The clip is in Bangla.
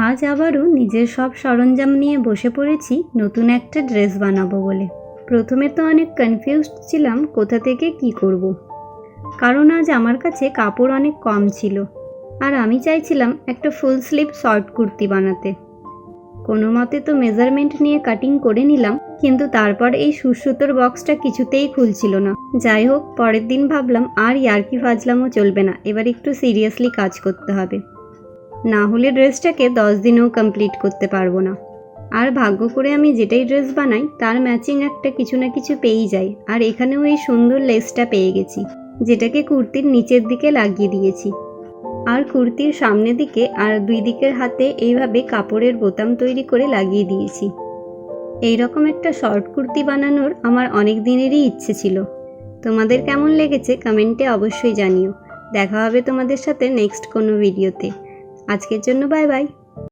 আজ আবারও নিজের সব সরঞ্জাম নিয়ে বসে পড়েছি নতুন একটা ড্রেস বানাবো বলে। প্রথমে তো অনেক কনফিউজড ছিলাম কোথা থেকে কি করব। কারণ আজ আমার কাছে কাপড় অনেক কম ছিল, আর আমি চাইছিলাম একটা ফুল স্লিভ শর্ট কুর্তি বানাতে। কোনো মতে তো মেজারমেন্ট নিয়ে কাটিং করে নিলাম, কিন্তু তারপর এই সুসুতোর বক্সটা কিছুতেই খুলছিল না। যাই হোক, পরের দিন ভাবলাম আর ইয়ার্কি ফাজলামও চলবে না, এবার একটু সিরিয়াসলি কাজ করতে হবে, না হলে ড্রেসটাকে 10 দিনেও কমপ্লিট করতে পারবো না। আর ভাগ্য করে আমি যেটাই ড্রেস বানাই তার ম্যাচিং একটা কিছু না কিছু পেয়েই যাই। আর এখানেও এই সুন্দর লেসটা পেয়ে গেছি, যেটাকে কুর্তির নিচের দিকে লাগিয়ে দিয়েছি। আর কুর্তির সামনের দিকে আর দুই দিকের হাতে এইভাবে কাপড়ের বোতাম তৈরি করে লাগিয়ে দিয়েছি। এইরকম একটা শর্ট কুর্তি বানানোর আমার অনেক দিনেরই ইচ্ছে ছিল। তোমাদের কেমন লেগেছে কমেন্টে অবশ্যই জানিও। দেখা হবে তোমাদের সাথে নেক্সট কোনো ভিডিওতে। আজকের জন্য বাই বাই।